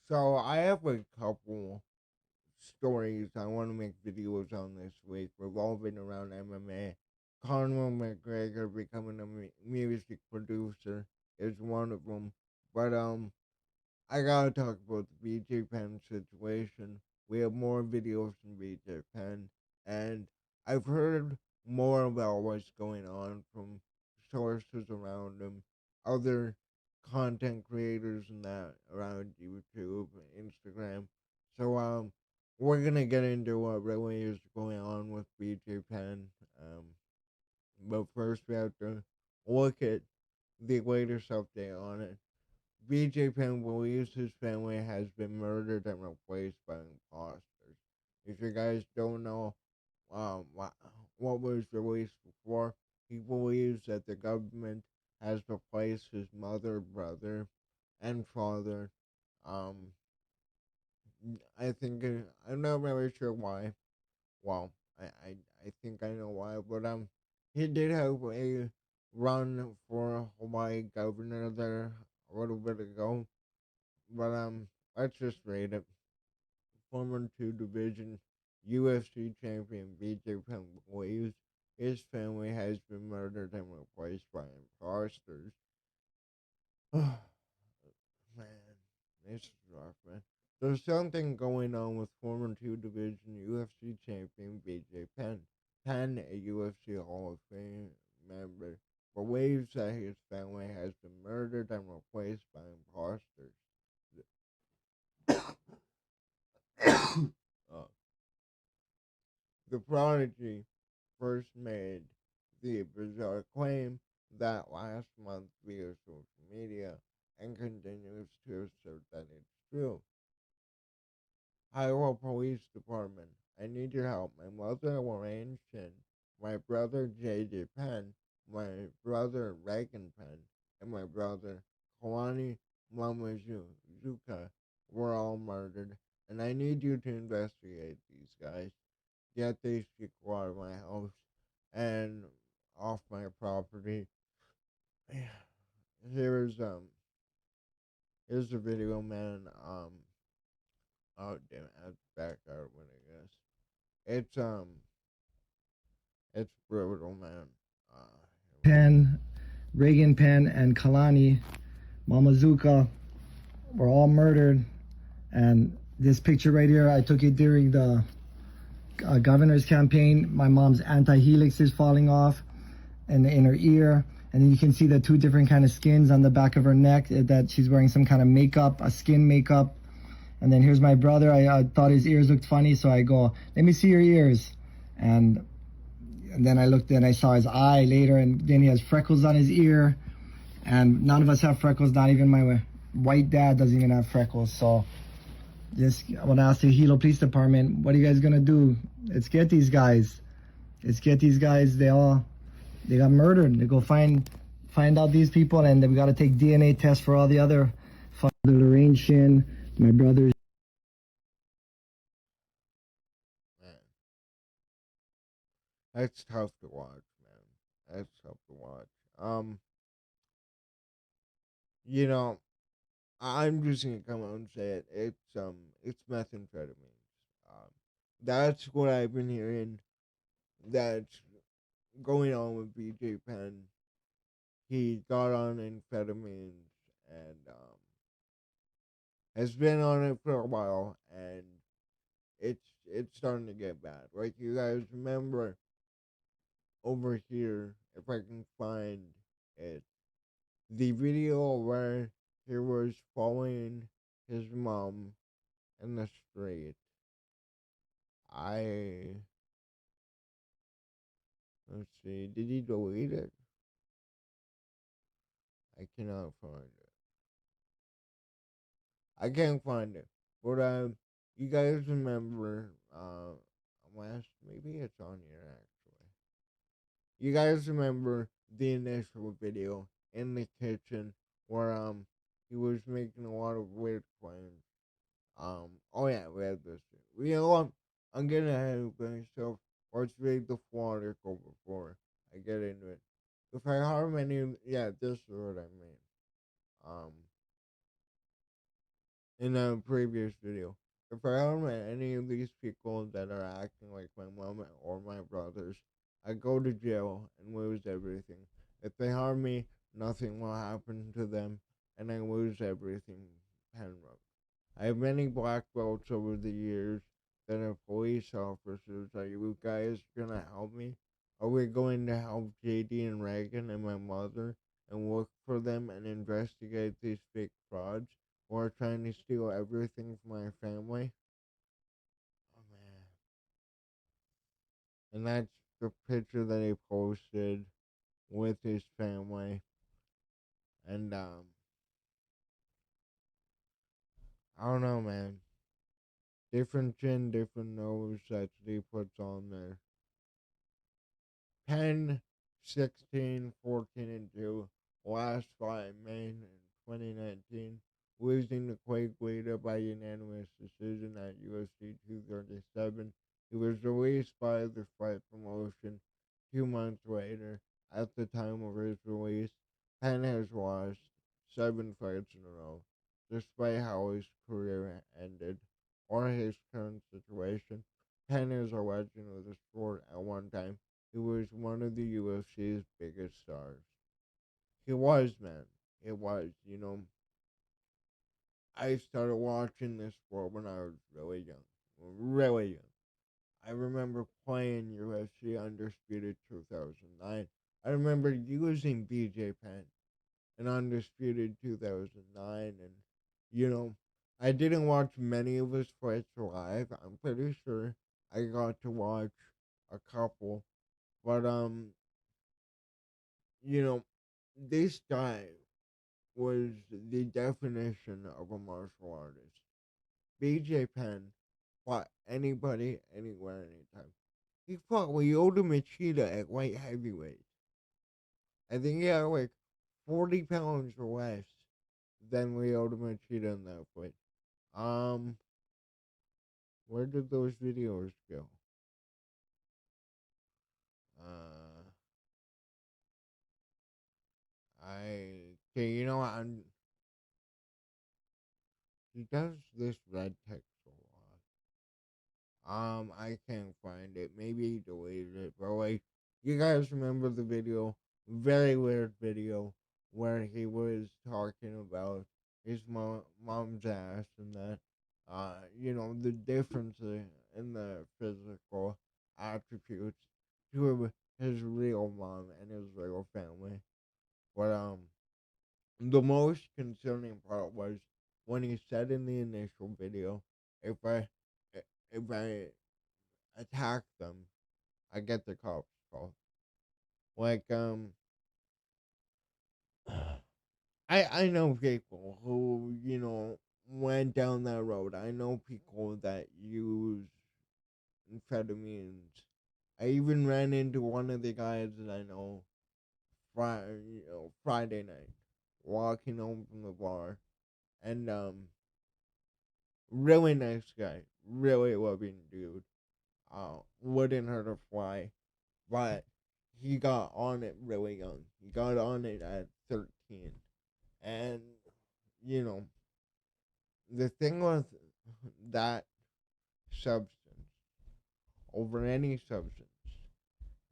So I have a couple stories I want to make videos on this week revolving around MMA. Conor McGregor becoming a music producer is one of them, but I gotta talk about the BJ Penn situation. We have more videos from BJ Penn, and I've heard more about what's going on from sources around him, other content creators and that around YouTube, Instagram. So we're gonna get into what really is going on with BJ Penn. But first we have to look at the latest update on it. BJ Penn believes his family has been murdered and replaced by imposters. If you guys don't know what was released before, he believes that the government has replaced his mother, brother, and father. Um, I think I'm not really sure why. Well, I think I know why, but he did have a run for Hawaii governor there a little bit ago. But let's just read it. Former two division UFC champion BJ Penn believes his family has been murdered and replaced by imposters. Man, this is rough, man. There's something going on with former two division UFC champion BJ Penn. Penn, a UFC Hall of Fame member, believes that his family has been murdered and replaced by imposters. uh, the prodigy first made the bizarre claim that last month via social media and continues to assert that it's true. Iowa Police Department, I need your help. My mother, Lorraine Shin, my brother, J.J. Penn, my brother, Reagan Penn, and my brother, Kalani Mamazuka were all murdered, and I need you to investigate these guys. Get these people out of my house and off my property. Here's here's the video, man. Oh damn it, I have to back out when I guess. It's it's brutal, man. Here we go. Penn, Reagan Penn, and Kalani Mamazuka were all murdered. And this picture right here, I took it during the governor's campaign. My mom's anti-helix is falling off in her ear. And then you can see the two different kind of skins on the back of her neck that she's wearing some kind of makeup, a skin makeup. And then here's my brother. I thought his ears looked funny, so I go, let me see your ears. And then I looked and I saw his eye later, and then he has freckles on his ear. And none of us have freckles, not even my white dad doesn't even have freckles. So just I want to ask the Hilo Police Department, what are you guys going to do? Let's get these guys. Let's get these guys. They got murdered. They go find out these people, and then we got to take DNA tests for all the other the Lorraine Shin, my brothers. Man, that's tough to watch, man. That's tough to watch. You know, I'm just gonna come out and say it. It's methamphetamines. Um, that's what I've been hearing. That's going on with BJ Penn. He got on amphetamines and has been on it for a while, and it's starting to get bad. Like you guys remember over here, if I can find it, the video where he was following his mom in the street. I let's see, did he delete it? I cannot find it. I can't find it. But you guys remember last maybe it's on here actually. You guys remember the initial video in the kitchen where he was making a lot of weird claims. Oh yeah, we had this. You know what? I'm getting ahead of myself. Let's read the full article before I get into it. If I harm any, yeah, this is what I mean. Um, in a previous video. If I harm any of these people that are acting like my mom or my brothers, I go to jail and lose everything. If they harm me, nothing will happen to them, and I lose everything. Penrose. I have many black belts over the years that are police officers. Are you guys gonna help me? Are we going to help JD and Reagan and my mother and look for them and investigate these fake frauds who are trying to steal everything from my family? Oh man. And that's the picture that he posted with his family. And I don't know, man. Different chin, different nose that he puts on there. 10, 16, 14, and 2 last fight Maine in 2019, losing to Quake Guida by unanimous decision at UFC 237. He was released by the fight promotion 2 months later. At the time of his release, Penn has lost 7 fights in a row, despite how his career ended or his current situation. Penn is a legend of the sport at one time. He was one of the UFC's biggest stars. He was, man. It was. I started watching this sport when I was really young. Really young. I remember playing UFC Undisputed 2009. I remember using BJ Penn in Undisputed 2009. And, you know, I didn't watch many of his fights live. I'm pretty sure I got to watch a couple. But, you know, this guy was the definition of a martial artist. BJ Penn fought anybody, anywhere, anytime. He fought Lyoto Machida at light heavyweight. I think he had like 40 pounds less than Lyoto Machida in that fight. Um, where did those videos go? Uh, okay, he does this red text a lot. I can't find it. Maybe he deleted it, but like, you guys remember the video? Very weird video where he was talking about his mom's ass and that, the difference in the physical attributes to his real mom and his real family. But the most concerning part was when he said in the initial video, if I if I attack them, I get the cops called. Like I know people who went down that road. I know people that use amphetamines. I even ran into one of the guys that I know Friday night, walking home from the bar, and really nice guy, really loving dude. Wouldn't hurt a fly, but he got on it really young. He got on it at 13. And, you know, the thing with that substance over any substance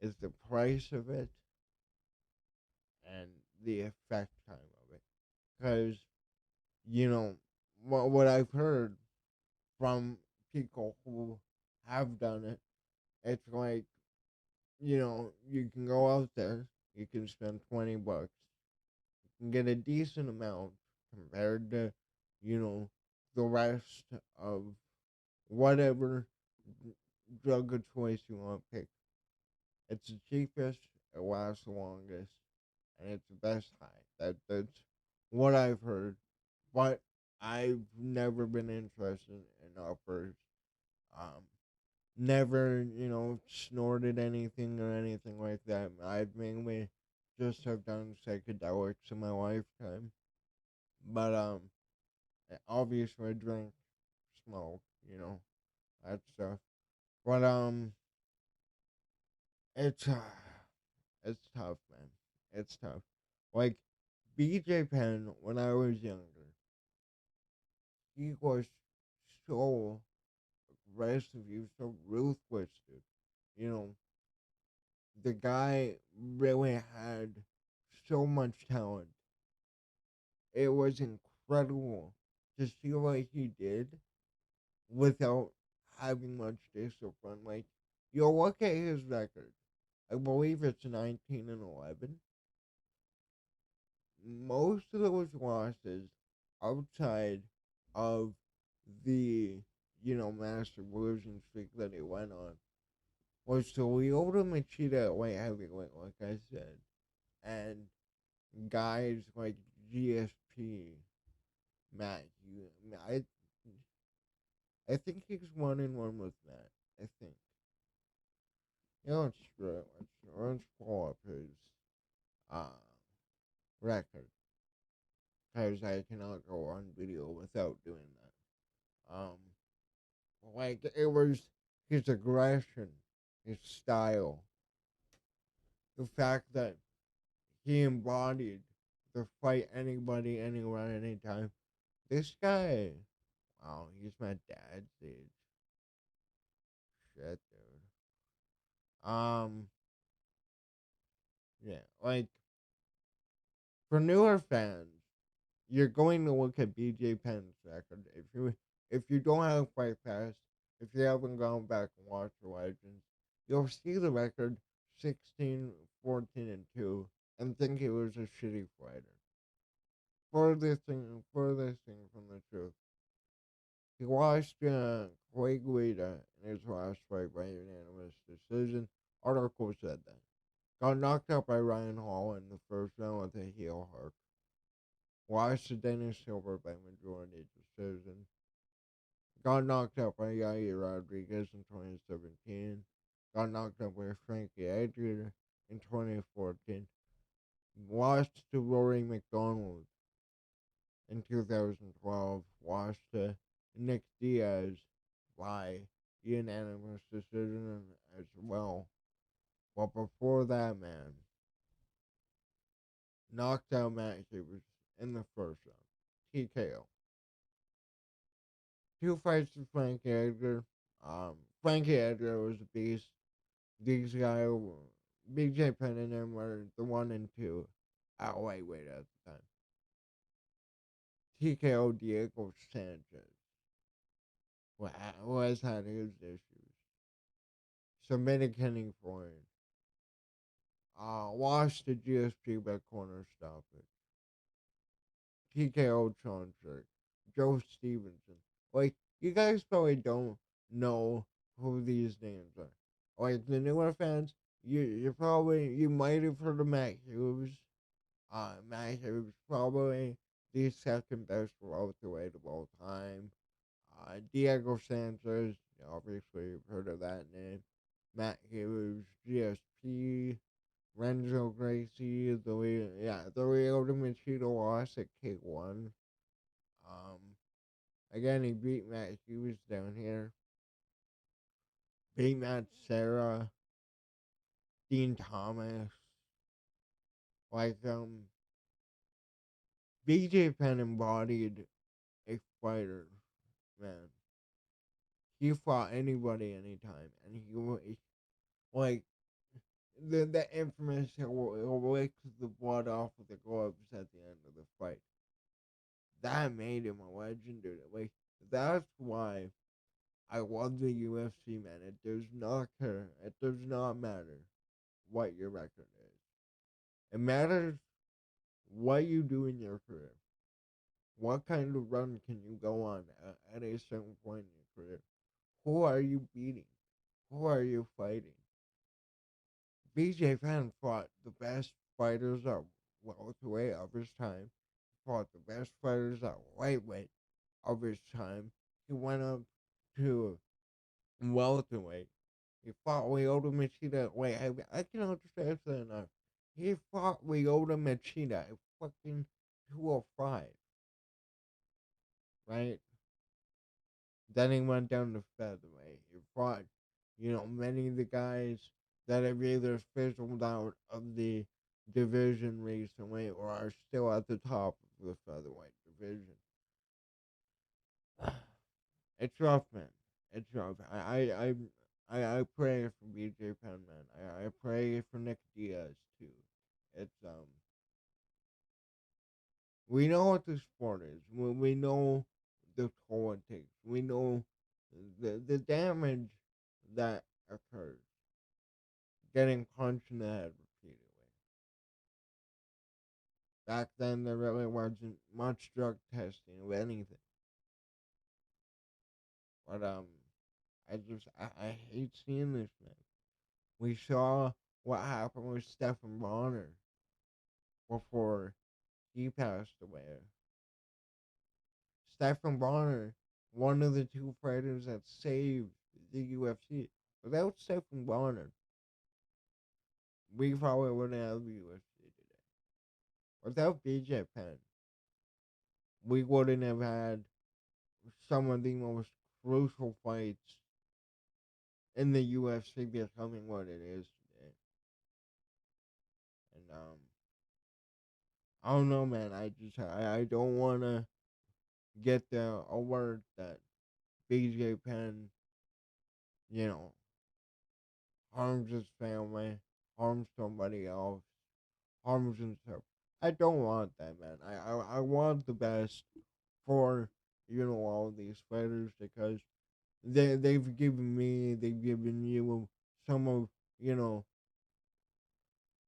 is the price of it and the effect time of it. Because, what I've heard from people who have done it, it's like, you can go out there, you can spend $20, can get a decent amount compared to, you know, the rest of whatever drug of choice you want to pick. It's the cheapest, it lasts the longest, and it's the best high. That's what I've heard, but I've never been interested in uppers. Um, Never, snorted anything or anything like that. I've mainly just have done psychedelics in my lifetime. But obviously I drink, smoke, that stuff. But it's it's tough, man. It's tough. Like BJ Penn, when I was younger, he was so aggressive. He was so ruthless, dude. You know, the guy really had so much talent. It was incredible to see what he did without having much discipline. Like, you look at his record. I believe it's 19-11. Most of those losses outside of the, massive losing streak that he went on was to Lyoto Machida at light heavyweight, like I said, and guys like GSP, Matt. I think he's 1-1 with Matt. I think. Let's pull up his uh, record because I cannot go on video without doing that. Like it was his aggression, his style, the fact that he embodied the fight anybody, anywhere, anytime. This guy, wow, he's my dad's age. Shit, dude. Yeah, like for newer fans, you're going to look at BJ Penn's record. If you don't have Fight Pass, if you haven't gone back and watched the Legends, you'll see the record 16, 14, and 2 and think he was a shitty fighter. Furthest thing from the truth. He lost Clay Guida in his last fight by unanimous decision. Article said that. Got knocked out by Ryan Hall in the first round with a heel hook. Lost to Dennis Silver by majority decision. Got knocked out by Yair Rodriguez in 2017. Got knocked out by Frankie Edgar in 2014. Lost to Rory McDonald in 2012. Lost to Nick Diaz by unanimous decision as well. But before that, man, knocked out Matt Hughes in the first round. TKO. Two fights with Frankie Edgar. Frankie Edgar was a beast. These guys, BJ Penn and them were the 1 and 2 at lightweight at the time. TKO Diego Sanchez, who has had his issues. Submitted Kenny Floyd. Lost to GSP by corner stoppage. TKO Chonchuk. Joe Stevenson. Like, you guys probably don't know who these names are. Like, the newer fans, you might have heard of Matt Hughes. Matt Hughes probably the second best welterweight of all time. Diego Sanchez, obviously you've heard of that name. Matt Hughes, GSP, Renzo Gracie, the Lyoto Machida loss at K1. Again, he beat Matt Hughes down here. Beat Matt Serra, Dean Thomas. Like, BJ Penn embodied a fighter, man. He fought anybody anytime, and like, the infamous he'll lick the blood off of the gloves at the end of the fight. That made him a legend, dude. Like, that's why I love the UFC, man. It does not care. It does not matter what your record is. It matters what you do in your career. What kind of run can you go on at a certain point in your career? Who are you beating? Who are you fighting? BJ Penn fought the best fighters at welterweight of his time. Fought the best fighters at lightweight of his time. He went up to welterweight. He fought Lyoto Machida at light heavyweight. I cannot stress that enough. He fought Lyoto Machida at fucking 205. Right? Then he went down to featherweight. He fought, many of the guys that have either fizzled out of the division recently or are still at the top of the featherweight division. It's rough, man. It's rough. I pray for BJ Penn, man. I pray for Nick Diaz too. It's we know what the sport is. We know the toll it takes. We know the damage that occurs getting punched in the head repeatedly. Back then, there really wasn't much drug testing of anything. But I hate seeing this, man. We saw what happened with Stephen Bonner before he passed away. Stephen Bonner, one of the two fighters that saved the UFC. Without Stephen Bonner, we probably wouldn't have the UFC today. Without BJ Penn, we wouldn't have had some of the most crucial fights in the UFC becoming what it is today. And I don't know, man. I don't want to get the alert that BJ Penn, you know, harms his family, harms somebody else, harms himself. I don't want that, man. I want the best for, all these fighters because they've given me, they've given you some of, you know,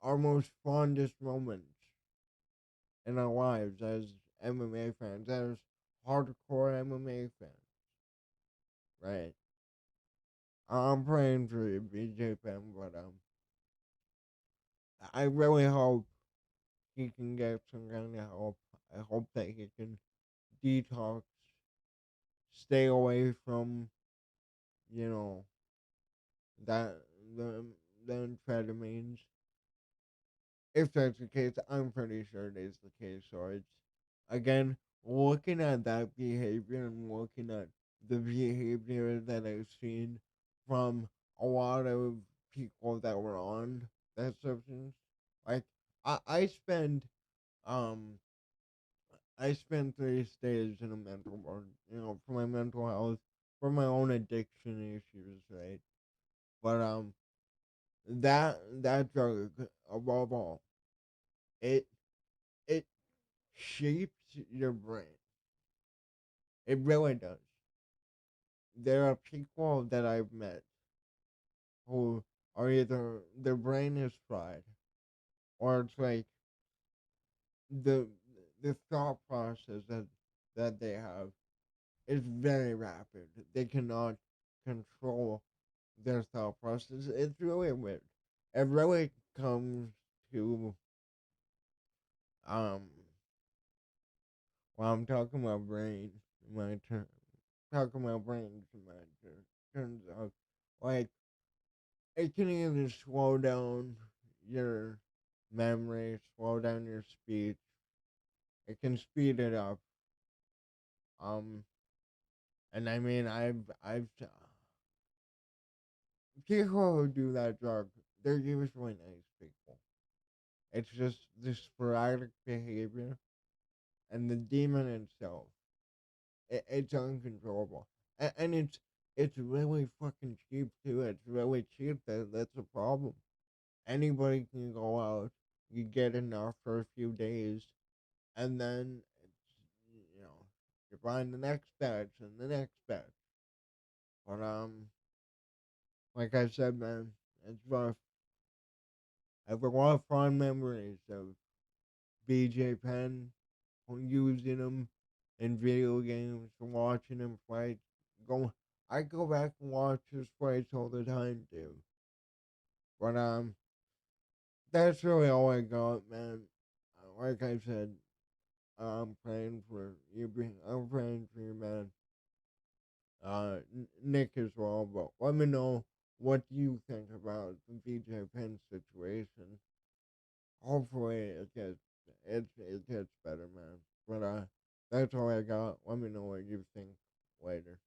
our most fondest moments in our lives as MMA fans, as hardcore MMA fans, right? I'm praying for you, BJ Penn, but I really hope he can get some kind of help. I hope that he can detox, stay away from, you know, that the the amphetamines. If that's the case, I'm pretty sure it is the case. So it's again looking at that behavior and looking at the behavior that I've seen from a lot of people that were on that substance. Like I spend um I spent 3 days in a mental ward, for my mental health, for my own addiction issues, right? But that drug above all, it it shapes your brain. It really does. There are people that I've met who are either their brain is fried or it's like the the thought process that they have is very rapid. They cannot control their thought process. It's really weird. It really comes to um I'm talking about brain my turn talking about brains in my turn turns out like it can either slow down your memory, slow down your speech. It can speed it up. Um, and I mean, I've people who do that drug, they're usually nice people. It's just the sporadic behavior and the demon itself. It's uncontrollable, and it's really fucking cheap too. It's really cheap. That's a problem. Anybody can go out, you get enough for a few days, and then you find the next batch and the next batch. But like I said, man, it's rough. I have a lot of fond memories of BJ Penn using him in video games, watching him fight. Go, I go back and watch his fights all the time too. But that's really all I got, man. Like I said, I'm praying for you. I'm praying for you, man. Nick as well. But let me know what you think about the BJ Penn situation. Hopefully, it gets better, man. But that's all I got. Let me know what you think later.